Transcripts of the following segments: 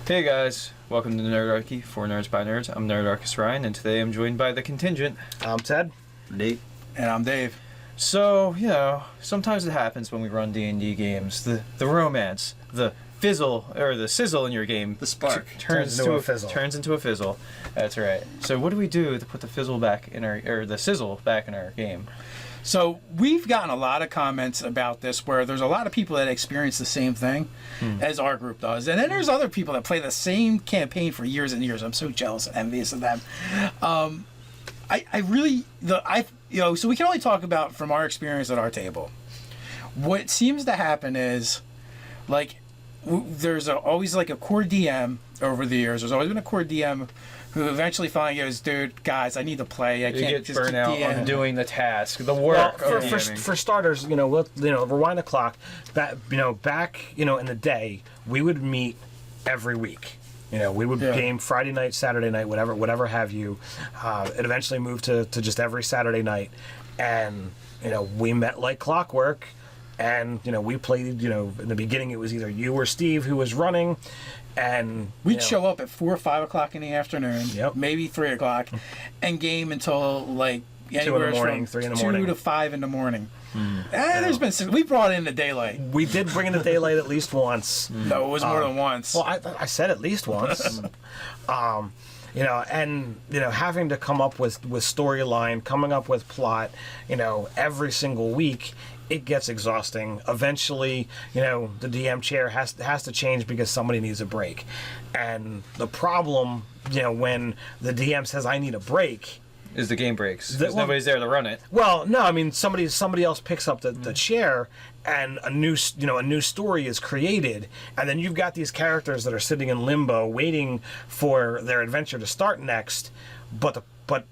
Hey guys, welcome to Nerdarchy for Nerds by Nerds. I'm Nerdarchist Ryan, and today I'm joined by the contingent. I'm Ted. Nate. And I'm Dave. So, sometimes it happens when we run D&D games. The romance, the fizzle, or the sizzle in your game. The spark. Turns into a fizzle. Turns into a fizzle. That's right. So what do we do to put the fizzle back in the sizzle back in our game? So we've gotten a lot of comments about this where there's a lot of people that experience the same thing as our group does. And then there's other people that play the same campaign for years and years. I'm so jealous and envious of them. So we can only talk about from our experience at our table. What seems to happen is, there's always a core DM over the years. There's always been a core DM who eventually finally goes, dude, guys, I need to play. I can't just burn out on doing the task, the work. Well, for starters, rewind the clock. Back in the day, we would meet every week. We would game Friday night, Saturday night, whatever have you. It eventually moved to just every Saturday night, and we met like clockwork. And we played. In the beginning, it was either you or Steve who was running, and we'd show up at 4 or 5 o'clock in the afternoon, maybe 3 o'clock, and game until 2 in the morning, 3 in the morning, 2 to 5 in the morning. There's been we brought in the daylight. We did bring in the daylight at least once. No, it was more than once. Well, I said at least once. Having to come up with storyline, coming up with plot, every single week. It gets exhausting. Eventually, the DM chair has to change because somebody needs a break. And the problem, when the DM says, I need a break, is the game breaks. Because nobody's there to run it. Well, no, I mean, somebody else picks up the chair and a new story is created. And then you've got these characters that are sitting in limbo waiting for their adventure to start next. But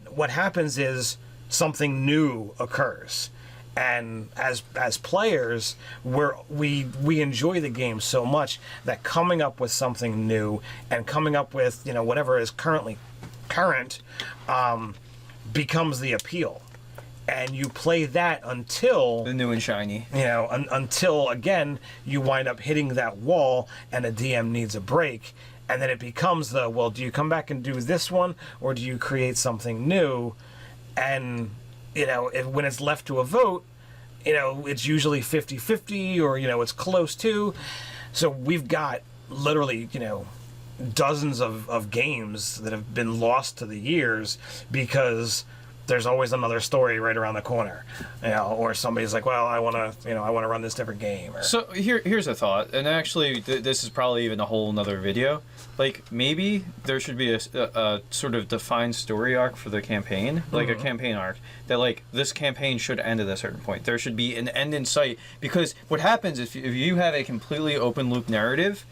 what happens is something new occurs. And as players, we enjoy the game so much that coming up with something new and coming up with whatever is current becomes the appeal, and you play that until the new and shiny. Until again you wind up hitting that wall, and a DM needs a break, and then it becomes do you come back and do this one, or do you create something new? And when it's left to a vote, it's usually 50-50 or, it's close to. So we've got literally, dozens of games that have been lost to the years because there's always another story right around the corner, or somebody's like, well, I want to run this different game. So here's a thought, and actually this is probably even a whole nother video. Maybe there should be a sort of defined story arc for the campaign, a campaign arc that this campaign should end at a certain point. There should be an end in sight, because what happens if you have a completely open loop narrative,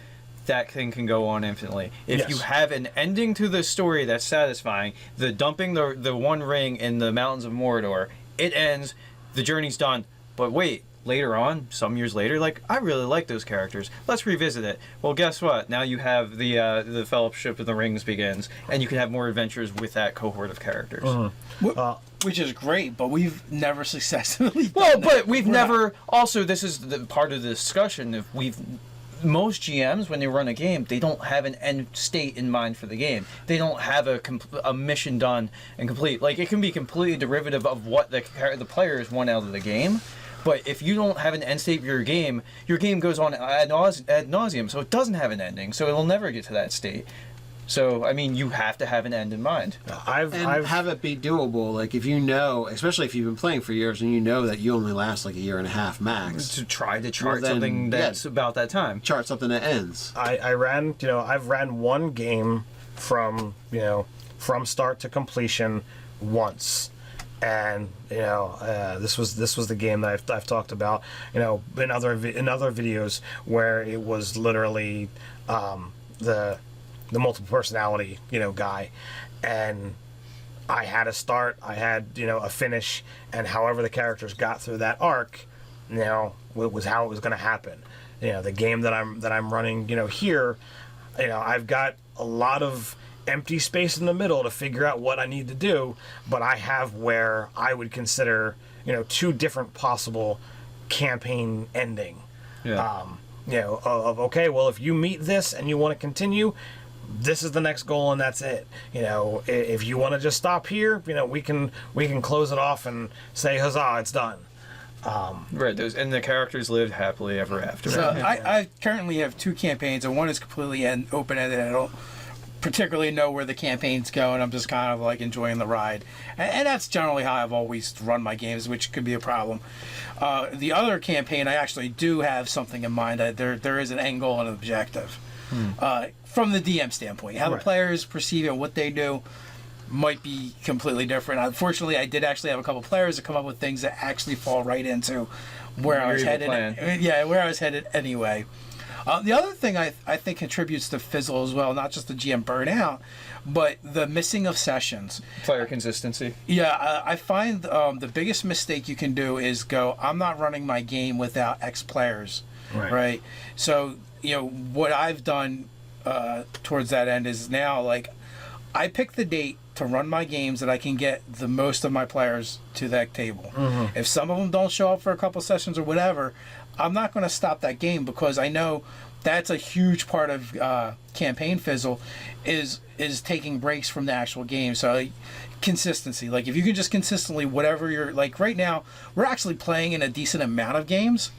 that thing can go on infinitely. If you have an ending to the story that's satisfying, the dumping the one ring in the mountains of Mordor, it ends, the journey's done. But wait, later on, some years later, I really like those characters. Let's revisit it. Well, guess what? Now you have the Fellowship of the Rings begins, and you can have more adventures with that cohort of characters. Which is great, but we've never successfully done that. But we've never... Also, this is the part of the discussion. If most GMs, when they run a game, they don't have an end state in mind for the game. They don't have a mission done and complete. It can be completely derivative of what the players want out of the game. But if you don't have an end state for your game goes on ad nauseum, so it doesn't have an ending, so it'll never get to that state. So, I mean, you have to have an end in mind. I've have it be doable. If especially if you've been playing for years and that you only last a year and a half max. To try to chart something that's about that time. Chart something that ends. I've ran one game from start to completion once. And this was the game that I've talked about in other videos, where it was literally the multiple personality guy, and I had a start, I had a finish, and however the characters got through that arc, it was how it was going to happen. The game that I'm running here, I've got a lot of empty space in the middle to figure out what I need to do, but I have where I would consider 2 different possible campaign ending. of okay, well, if you meet this and you want to continue, this is the next goal and that's it. If you want to just stop here, we can close it off and say huzzah, it's done. Right, and the characters lived happily ever after. So I currently have 2 campaigns, and one is completely open-ended. I don't particularly know where the campaign's going. I'm just kind of like enjoying the ride. And that's generally how I've always run my games, which could be a problem. The other campaign, I actually do have something in mind. There is an end goal and an objective. From the DM standpoint. How the players perceive it, what they do, might be completely different. Unfortunately, I did actually have a couple players that come up with things that actually fall right into where I was headed. Yeah, where I was headed anyway. The other thing I think contributes to Fizzle as well, not just the GM burnout, but the missing of sessions. Player consistency. Yeah, I find the biggest mistake you can do is go, I'm not running my game without X players. Right? So, what I've done towards that end is now, like, I pick the date to run my games that I can get the most of my players to that table. If some of them don't show up for a couple sessions or whatever, I'm not going to stop that game, because I know that's a huge part of campaign Fizzle is taking breaks from the actual game. So consistency, like if you can just consistently, whatever you're like right now, we're actually playing in a decent amount of games,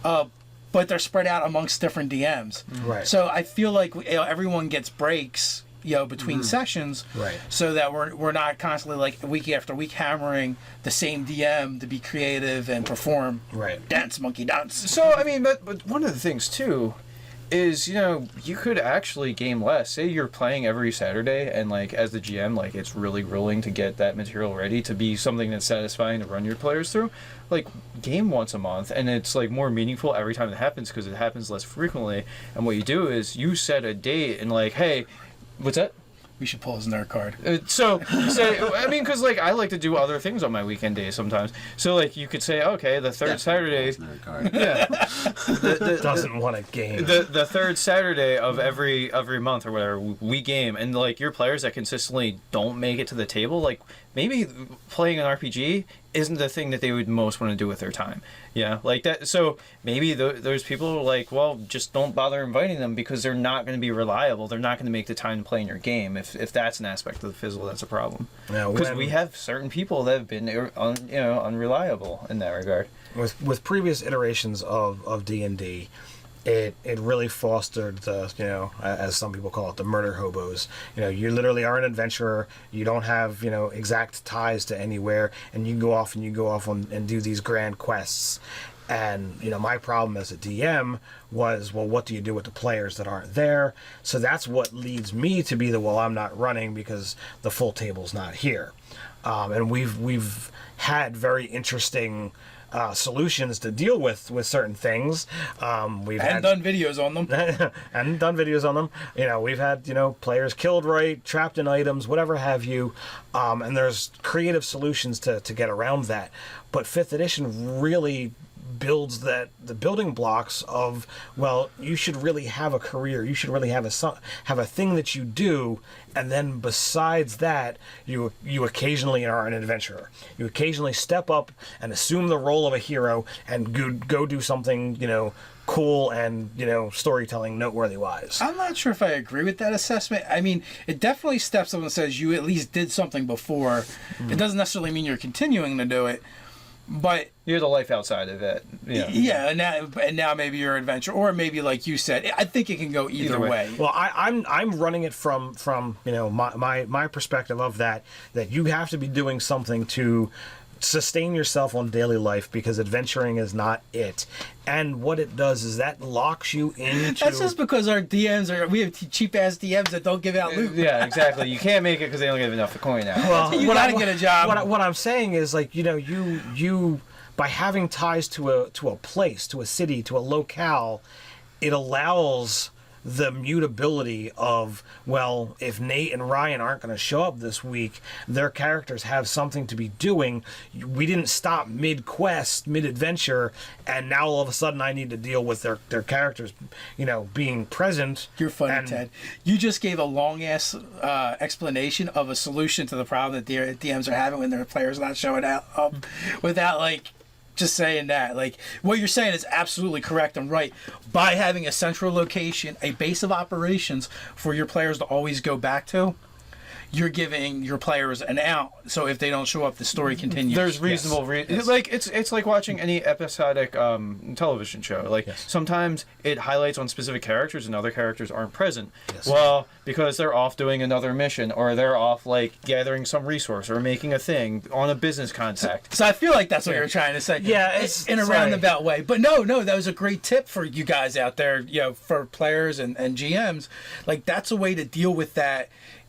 but they're spread out amongst different DMs. Right. So I feel like everyone gets breaks, between sessions, right? So that we're not constantly like week after week hammering the same DM to be creative and perform. Right. Dance, monkey, dance. So I mean, but one of the things too is you could actually game less. Say you're playing every Saturday, and like as the GM, like it's really grueling to get that material ready to be something that's satisfying to run your players through. Like game once a month, and it's like more meaningful every time it happens because it happens less frequently. And what you do is you set a date and like, hey. What's that? We should pull his nerd card. So I mean, because like I like to do other things on my weekend days sometimes. So like you could say, okay, the third Saturday. Nerd card. Yeah. Doesn't want a game. The third Saturday of every month or whatever, we game, and like your players that consistently don't make it to the table, like maybe playing an RPG isn't the thing that they would most want to do with their time. Yeah, like that. So maybe those people are like, well, just don't bother inviting them because they're not going to be reliable. They're not going to make the time to play in your game. If that's an aspect of the Fizzle, that's a problem. Because we have certain people that have been unreliable in that regard. With previous iterations of D&D, it really fostered the, as some people call it, the murder hobos. You literally are an adventurer. You don't have, exact ties to anywhere, and you go off and do these grand quests. And, my problem as a DM was, well, what do you do with the players that aren't there? So that's what leads me to be I'm not running because the full table's not here. And we've had very interesting solutions to deal with certain things. We've done videos on them. And done videos on them. We've had, players killed right, trapped in items, whatever have you. And there's creative solutions to get around that. But 5th edition really builds the building blocks of, well, you should really have a career. You should really have a thing that you do, and then besides that, you occasionally are an adventurer. You occasionally step up and assume the role of a hero and go do something, cool and storytelling noteworthy wise. I'm not sure if I agree with that assessment. I mean, it definitely steps up and says you at least did something before. It doesn't necessarily mean you're continuing to do it. But you have the life outside of it. Yeah, and now maybe you're an adventure, or maybe like you said, I think it can go either way. Well, I'm running it from my perspective of that you have to be doing something to sustain yourself on daily life, because adventuring is not it. And what it does is that locks you into... That's just because our DMs we have cheap ass DMs that don't give out loot. Yeah, exactly. You can't make it because they don't give enough to coin out. Well, you gotta get a job. What I'm saying is, like, you by having ties to a place, to a city, to a locale, it allows the mutability of, well, if Nate and Ryan aren't going to show up this week, their characters have something to be doing. We didn't stop mid-quest, mid-adventure, and now all of a sudden I need to deal with their characters, being present. You're funny, Ted. You just gave a long-ass explanation of a solution to the problem that the DMs are having when their players not showing up without, like, just saying that. Like, what you're saying is absolutely correct and right. By having a central location, a base of operations for your players to always go back to, you're giving your players an out. So if they don't show up, the story continues. There's reasonable like it's like watching any episodic television show. Like sometimes it highlights on specific characters and other characters aren't present. Well, because they're off doing another mission, or they're off like gathering some resource or making a thing on a business contact. So I feel like that's what you're trying to say. Yeah, it's in a roundabout way. But no, that was a great tip for you guys out there, you know, for players and GMs. Like, that's a way to deal with that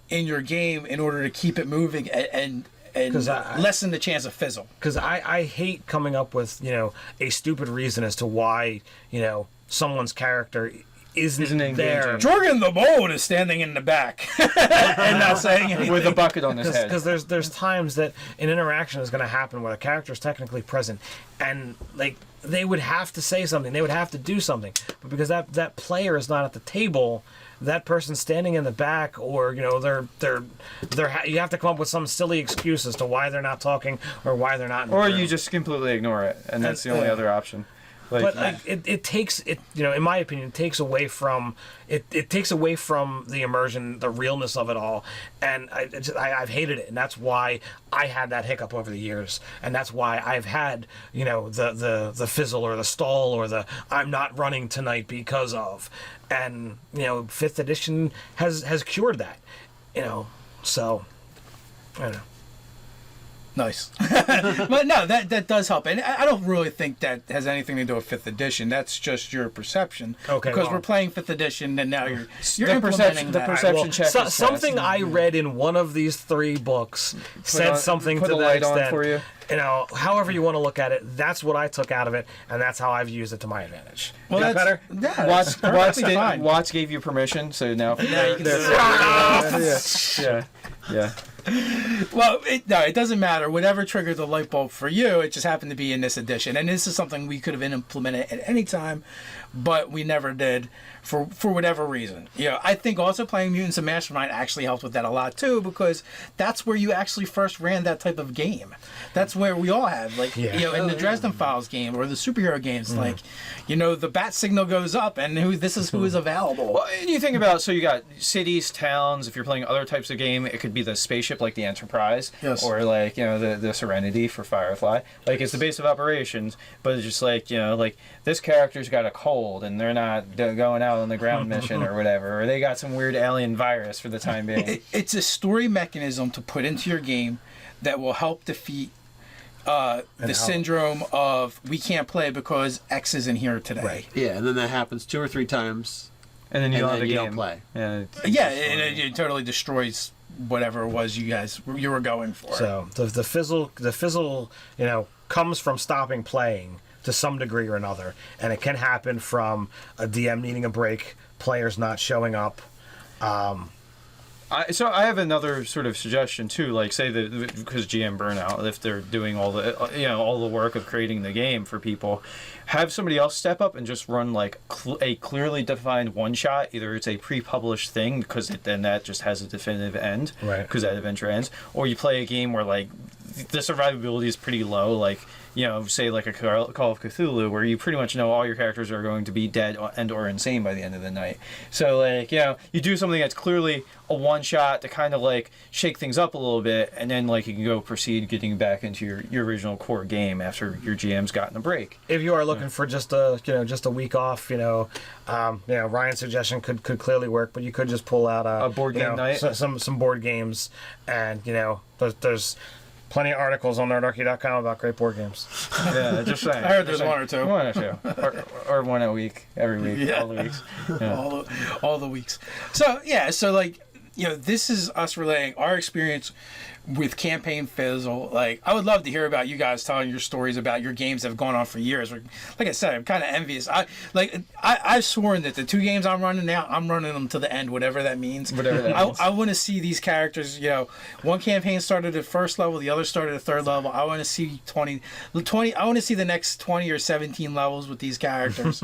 in your game in order to keep it moving and lessen the chance of fizzle. Because I hate coming up with, you know, a stupid reason as to why, you know, someone's character isn't there. Jorgen the Bold is standing in the back and not saying anything. With a bucket on his head. Because there's times that an interaction is going to happen where a character is technically present, and like they would have to say something, they would have to do something, but because that player is not at the table, that person standing in the back, or you know, you have to come up with some silly excuse as to why they're not talking or why they're not in the room. You just completely ignore it, and that's the only other option. Like, but like, it takes it, you know, in my opinion, it takes away from the immersion, the realness of it all, and I've hated it, and that's why I had that hiccup over the years, and that's why I've had, you know, the fizzle or the stall or the I'm not running tonight because of, and you know, 5th edition has cured that, you know, so I don't know. Nice. But no, that does help. And I don't really think that has anything to do with 5th edition. That's just your perception. Okay. Because we're playing 5th edition, and now you're the implementing that. perception check. Something I read in one of these 3 books said something to that extent. For you. You know, however you want to look at it, that's what I took out of it, and that's how I've used it to my advantage. Well, that's better. Yeah, Watts gave you permission, so now. Now you can Yeah. Well, it doesn't matter. Whatever triggered the light bulb for you, it just happened to be in this edition. And this is something we could have implemented at any time, but we never did for whatever reason. You know, I think also playing Mutants and Mastermind actually helped with that a lot too, because that's where you actually first ran that type of game. That's where we all have, like, you know, in the Dresden Files game or the superhero games, like, you know, the bat signal goes up and who is available. Well, and you think about, so you got cities, towns. If you're playing other types of game, it could be the spaceship like the Enterprise, or like, you know, the Serenity for Firefly. Like, it's the base of operations, but it's just like, you know, like this character's got a cold and they're not going out on the ground mission or whatever, or they got some weird alien virus for the time being. It's a story mechanism to put into your game that will help defeat the syndrome of we can't play because X isn't here today. Right. Yeah, and then that happens 2 or 3 times, And then you don't have the you game. don't play. Yeah, it totally destroys whatever it was you were going for. So the fizzle, you know, comes from stopping playing to some degree or another, and it can happen from a DM needing a break, players not showing up. So I have another sort of suggestion too. Like, say that because GM burnout, if they're doing all the work of creating the game for people, have somebody else step up and just run like a clearly defined one shot. Either it's a pre-published thing because then that just has a definitive end, right? Because that adventure ends, or you play a game where like the survivability is pretty low, like, you know, say like a Call of Cthulhu, where you pretty much know all your characters are going to be dead and or insane by the end of the night. So like, you know, you do something that's clearly a one shot to kind of like shake things up a little bit, and then like you can go proceed getting back into your original core game after your GM's gotten a break. If you are looking for just a week off, Ryan's suggestion could clearly work, but you could just pull out a board game night, some board games, and there's plenty of articles on nerdarchy.com about great board games. Yeah, just saying. I heard there's one or two. One or two. Or one a week, every week, all the weeks. Yeah. All the weeks. So, yeah, like, you know, this is us relaying our experience with Campaign Fizzle. Like, I would love to hear about you guys telling your stories about your games that have gone on for years. Like I said, I'm kind of envious. I've sworn that the 2 games I'm running now, I'm running them to the end, whatever that means. Whatever that means. I want to see these characters, you know, one campaign started at 1st level, the other started at 3rd level. I want to see 20. I want to see the next 20 or 17 levels with these characters.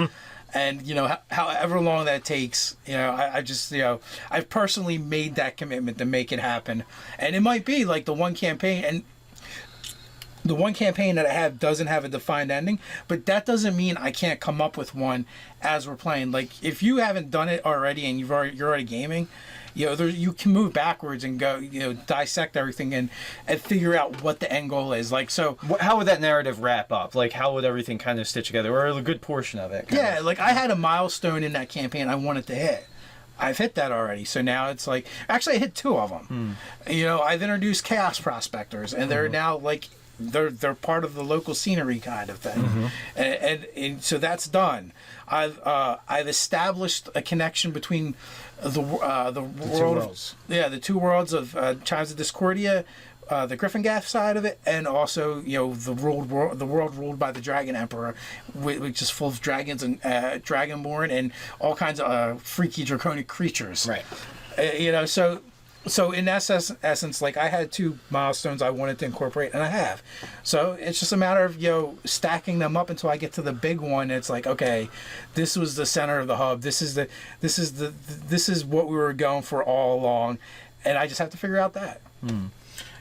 And, you know, however long that takes, you know, I just, you know, I've personally made that commitment to make it happen. And it might be like the one campaign. And the one campaign that I have doesn't have a defined ending, but that doesn't mean I can't come up with one as we're playing. Like, if you haven't done it already and you're already gaming, you can move backwards and go, dissect everything and figure out what the end goal is. Like, so How would that narrative wrap up? Like, how would everything kind of stitch together, or a good portion of it? yeah, like I had a milestone in that campaign I wanted to hit. I've hit that already, so now it's like, actually I hit 2 of them. I've introduced Chaos Prospectors, and they're now like they're part of the local scenery kind of thing, and so that's done. I've established a connection between the world, worlds. the 2 worlds of Chimes of Discordia, the Gryffindor side of it, and also the world ruled by the Dragon Emperor, which is full of dragons and dragonborn and all kinds of freaky draconic creatures. Right. So in essence, like I had 2 milestones I wanted to incorporate, and I have. So it's just a matter of stacking them up until I get to the big one. It's like, okay, this was the center of the hub. This is what we were going for all along, and I just have to figure out that.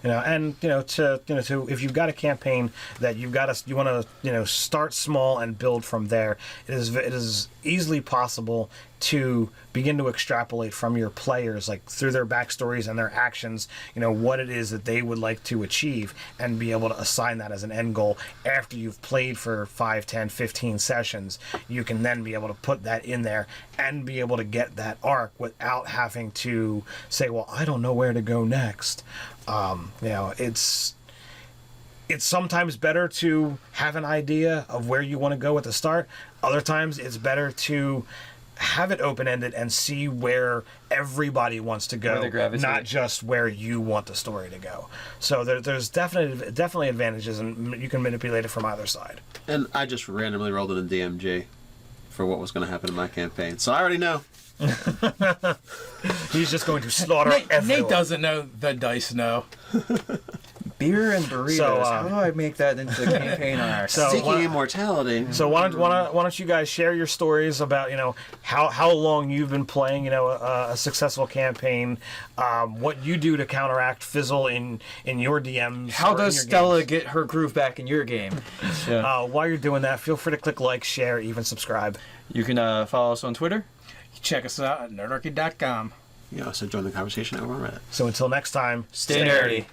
To if you've got a campaign that you want to start small and build from there, it is easily possible to begin to extrapolate from your players, like through their backstories and their actions, what it is that they would like to achieve, and be able to assign that as an end goal. After you've played for 5, 10, 15 sessions, you can then be able to put that in there and be able to get that arc without having to say, well, I don't know where to go next. It's sometimes better to have an idea of where you want to go at the start. Other times it's better to have it open-ended and see where everybody wants to go, not just where you want the story to go. So there's definitely advantages, and you can manipulate it from either side. And I just randomly rolled in a DMG for what was going to happen in my campaign, so I already know. He's just going to slaughter everyone. Nate doesn't know, the dice know. Beer and burritos. So, how do I make that into the campaign arc? Seeking immortality. So why don't you guys share your stories about how long you've been playing a successful campaign, what you do to counteract Fizzle in your DMs. How does Stella get her groove back in your game? While you're doing that, feel free to click like, share, even subscribe. You can follow us on Twitter. Check us out at nerdarchy.com. You also join the conversation over on Reddit. So until next time, Stay nerdy.